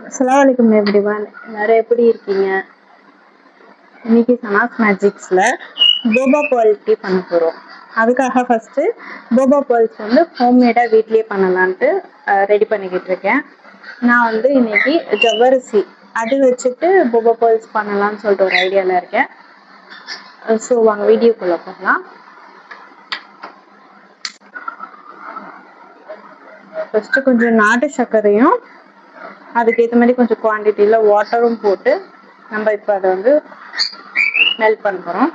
அஸ்ஸலாமு அலைக்கும் எவ்ரிவன். எல்லாரும் எப்படி இருக்கீங்க? இன்னைக்கு சனாஸ் மேஜிக்ஸில் போபா பால் டீ பண்ண போகிறோம். அதுக்காக ஃபஸ்ட்டு போபா பால்ஸ் வந்து ஹோம்மேடாக வீட்லேயே பண்ணலான்ட்டு ரெடி பண்ணிக்கிட்டு இருக்கேன். நான் வந்து இன்னைக்கு ஜவ்வரிசி அது வச்சுட்டு போபா பால்ஸ் பண்ணலான்னு சொல்லிட்டு ஒரு ஐடியாவில் இருக்கேன். ஸோ வாங்க வீடியோக்குள்ளே போகலாம். ஃபஸ்ட்டு கொஞ்சம் நாட்டு சர்க்கரையும் அதுக்கேற்ற மாதிரி கொஞ்சம் குவான்டிட்டியில் வாட்டரும் போட்டு நம்ம இப்போ அதை வந்து மெல்ட் பண்ண போகிறோம்.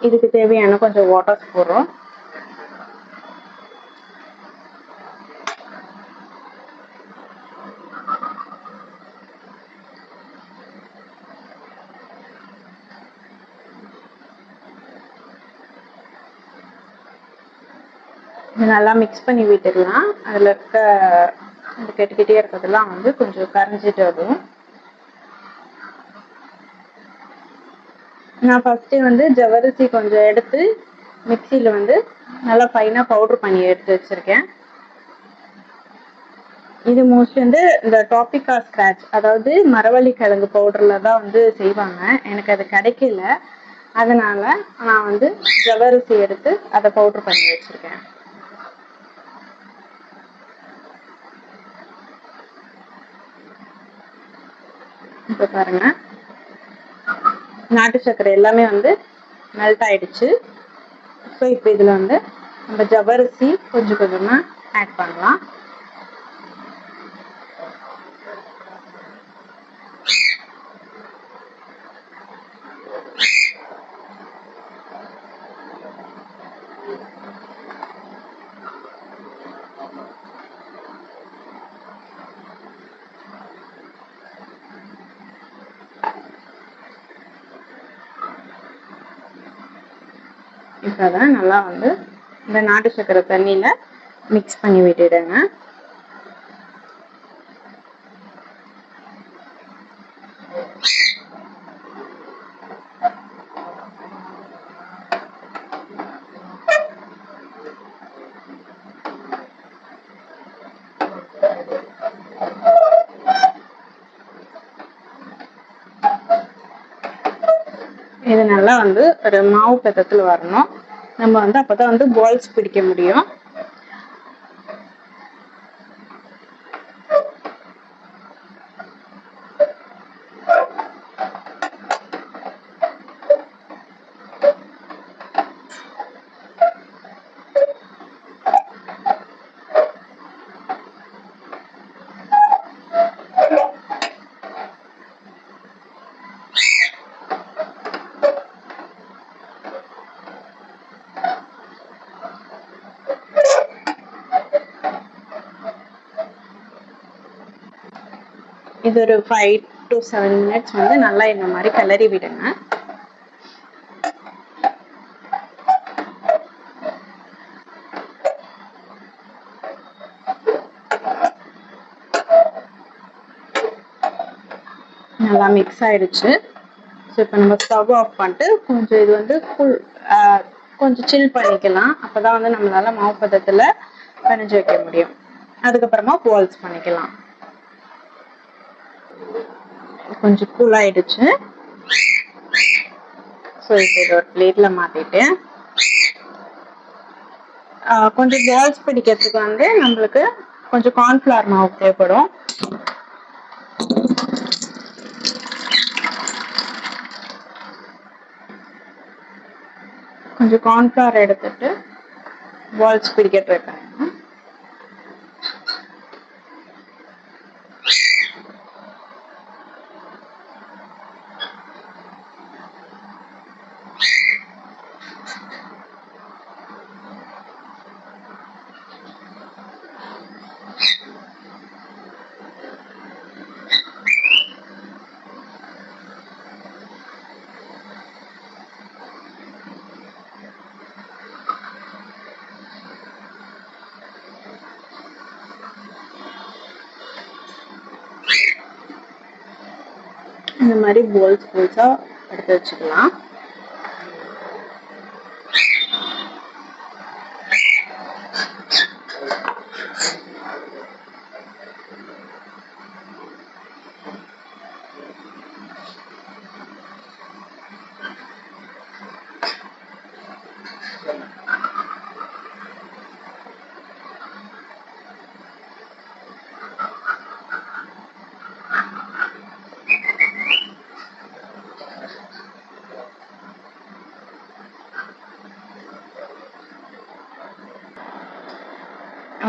இதுக்கு தேவையான கொஞ்சம் வாட்டர்ஸ் போடுறோம். இது நல்லா மிக்ஸ் பண்ணி விட்டுடலாம். அதில் இருக்க அந்த கெட்டுக்கிட்டே இருக்கிறதெல்லாம் வந்து கொஞ்சம் கரைஞ்சிட்டு வரும். நான் ஃபஸ்ட்டு வந்து ஜவ்வரிசி கொஞ்சம் எடுத்து மிக்சியில் வந்து நல்லா ஃபைனாக பவுட்ரு பண்ணி எடுத்து வச்சுருக்கேன். இது மோஸ்ட்லி வந்து இந்த டாபிகா ஸ்க்ராட்ச், அதாவது மரவள்ளி கிழங்கு பவுடரில் தான் வந்து செய்வாங்க. எனக்கு அது கிடைக்கல, அதனால் நான் வந்து ஜவ்வரிசி எடுத்து அதை பவுட்ரு பண்ணி வச்சுருக்கேன். இப்போ பாருங்க, நாட்டு சர்க்கரை எல்லாமே வந்து மெல்ட் ஆயிடுச்சு. ஸோ இப்போ இதில் வந்து நம்ம ஜவ்வரிசி கொஞ்சம் கொஞ்சமாக ஆட் பண்ணலாம். இப்போ அதை நல்லா வந்து இந்த நாட்டு சர்க்கரை தண்ணியில் மிக்ஸ் பண்ணி விட்டுடுங்க. இது நல்லா வந்து ஒரு மாவு பதத்தில் வரணும். நம்ம வந்து அப்போதான் வந்து பால்ஸ் பிடிக்க முடியும். இது ஒரு 5 to 7 minutes வந்து நல்லா இந்த மாதிரி கிளறி விடுங்க. நல்லா மிக்ஸ் ஆயிடுச்சு. ஸோ இப்போ நம்ம ஸ்டவ் ஆஃப் பண்ணிட்டு கொஞ்சம் இது வந்து கொஞ்சம் சில் பண்ணிக்கலாம். அப்போ தான் வந்து நம்மளால மாவு பதத்தில் பிணைஞ்சு வைக்க முடியும். அதுக்கப்புறமா பால்ஸ் பண்ணிக்கலாம். கொஞ்சம் கூல் ஆயிடுச்சு. ஸோ இப்போ இது ஒரு பிளேட்டில் மாற்றிட்டு கொஞ்சம் பால்ஸ் பிடிக்கிறதுக்கு வந்து நம்மளுக்கு கொஞ்சம் கார்ன்ஃப்ளவர் மாவு தேவைப்படும். கொஞ்சம் கார்ன்ஃப்ளவர் எடுத்துட்டு பால்ஸ் பிடிக்க ட்ரை பண்ணுங்க. இந்த மாதிரி பால்ஸாக எடுத்து வச்சுக்கலாம்.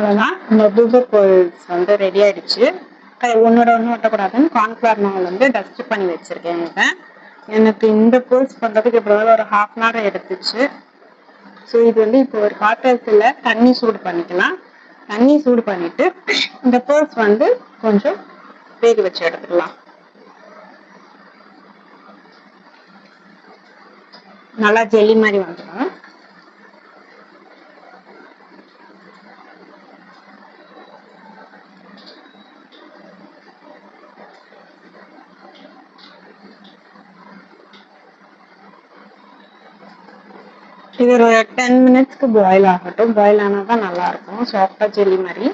அவ்வளோதான், இந்த பூபா பால்ஸ் வந்து ரெடி ஆயிடுச்சு. ஒன்னோட ஒன்று ஒட்டக்கூடாதுன்னு கார்ன்ஃபிளவர் மாவில் வந்து டஸ்ட் பண்ணி வச்சிருக்கேன். எனக்கு இந்த பால்ஸ் பண்ணுறதுக்கு எப்படியாவது ஒரு ½ hour எடுத்துச்சு. ஸோ இது வந்து இப்போ ஒரு பாத்திரத்தில் தண்ணி சூடு பண்ணிக்கலாம். தண்ணி சூடு பண்ணிட்டு இந்த பால்ஸ் வந்து கொஞ்சம் வேக வச்சு எடுத்துக்கலாம். நல்லா ஜெல்லி மாதிரி வந்துடும். இது ஒரு 10 minutesக்கு பாயில் ஆகட்டும். பாயில் ஆனால் தான் நல்லா இருக்கும், சாஃப்டா ஜெல்லி மாதிரி.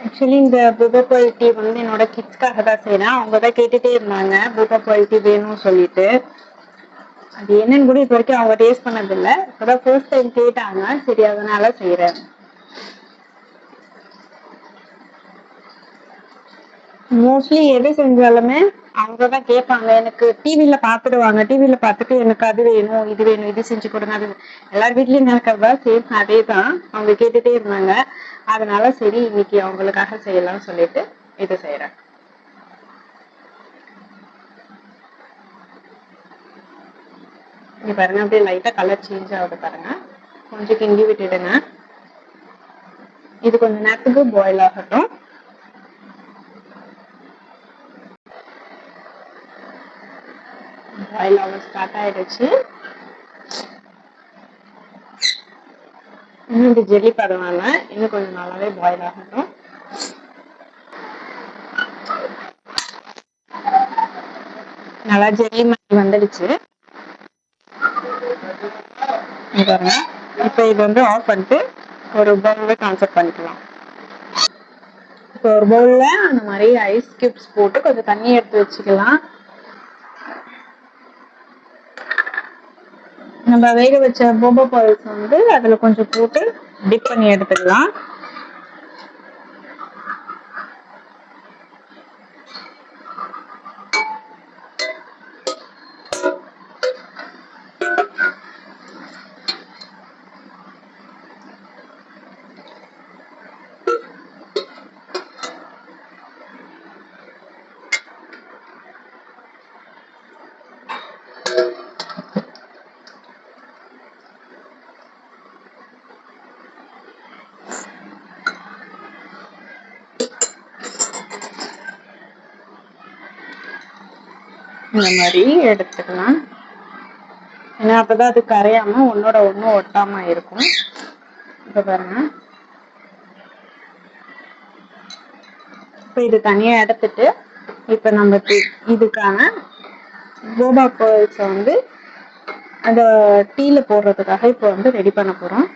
ஆக்சுவலி இந்த பூபா பால் டீ வந்து என்னோட கிட்ஸ்க்காக தான் செய்யறேன். அவங்க தான் கேட்டுட்டே இருந்தாங்க பூபா பால் டீ வேணும்னு சொல்லிட்டு. அது என்னன்னு கூட இப்போ வரைக்கும் அவங்க டேஸ்ட் பண்ணதில்லை. இப்போதான் ஃபர்ஸ்ட் டைம் கேட்டாங்க, சரி அதனால செய்யறேன். மோஸ்ட்லி எது செஞ்சாலுமே அவங்கதான் கேட்பாங்க. எனக்கு டிவில பாத்துடுவாங்க, டிவில பாத்துட்டு எனக்கு அது வேணும், இது வேணும், இது செஞ்சு கொடுங்க, அது எல்லார் வீட்லயும் நடக்கிறதா சேம் அதே தான். அவங்க கேட்டுட்டே இருந்தாங்க, அதனால சரி இன்னைக்கு அவங்களுக்காக செய்யலாம்னு சொல்லிட்டு இது செய்யறேன். இங்க பாருங்க, அப்படியே லைட்டா கலர் சேஞ்ச் ஆகுது பாருங்க. கொஞ்சம் கிண்டி விட்டுடுங்க. இது கொஞ்ச நேரத்துக்கு பாயில் ஆகட்டும். பாயில் ஆக ஸ்டார்ட் ஆயிடுச்சு. இன்னும் இது ஜெல்லி பதவால இன்னும் கொஞ்சம் நல்லாவே பாயில் ஆகட்டும். நல்லா ஜெல்லி மாதிரி வந்துடுச்சு. இப்ப இது வந்து ஆஃப் பண்ணிட்டு ஒரு பவுல்ல ட்ரான்ஸ்ஃபர் பண்ணிக்கலாம். இப்போ ஒரு பவுல்ல அந்த மாதிரி ஐஸ் கியூப்ஸ் போட்டு கொஞ்சம் தண்ணி எடுத்து வச்சுக்கலாம். நம்ம வேக வச்ச பூபா பால்ஸ் வந்து அதுல கொஞ்சம் போட்டு டிப் பண்ணி எடுத்துக்கலாம். இந்த மாதிரி எடுத்துக்கலாம். ஏன்னா அப்பதான் அது கரையாம ஒன்னோட ஒண்ணு ஒட்டாம இருக்கும். இப்ப பாருங்க, இப்ப இது தனியா எடுத்துட்டு இப்ப நம்ம இதுக்கான பூபா பால்ஸ் வந்து அந்த டீல போடுறதுக்காக இப்ப வந்து ரெடி பண்ண போறோம்.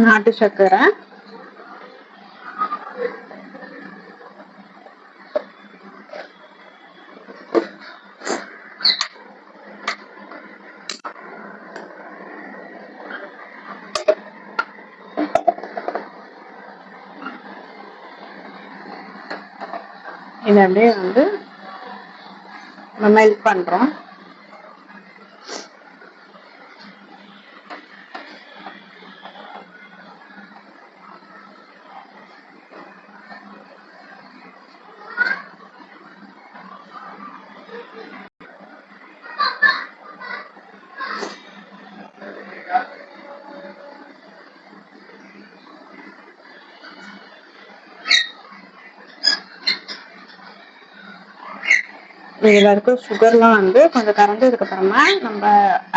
நாட்டு சர்க்கரை, இதை அப்படியே வந்து மெல்ட் பண்றோம். இதுல இருக்க சுகர்லாம் வந்து கொஞ்சம் கரைஞ்சதுக்கு அப்புறமா நம்ம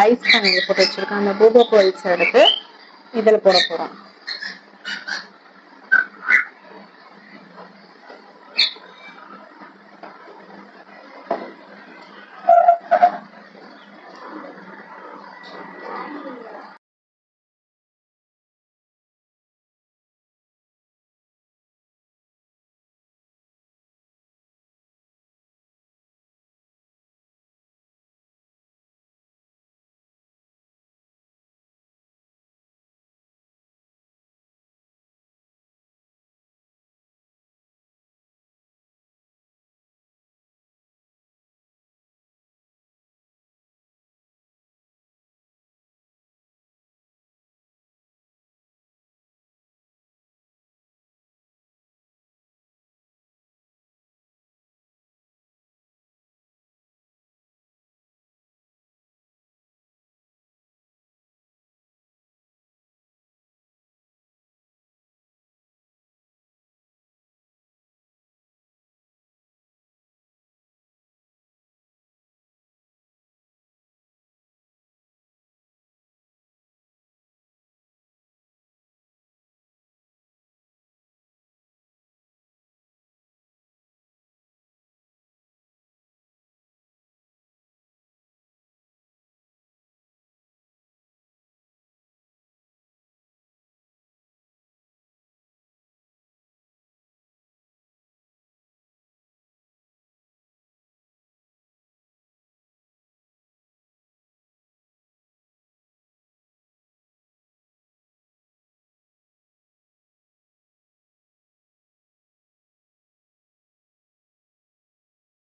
ஐஸ் தண்ணியில போட்டு வச்சிருக்கோம் அந்த பூபா பால்ஸ் எடுத்து இதுல போட போறோம்.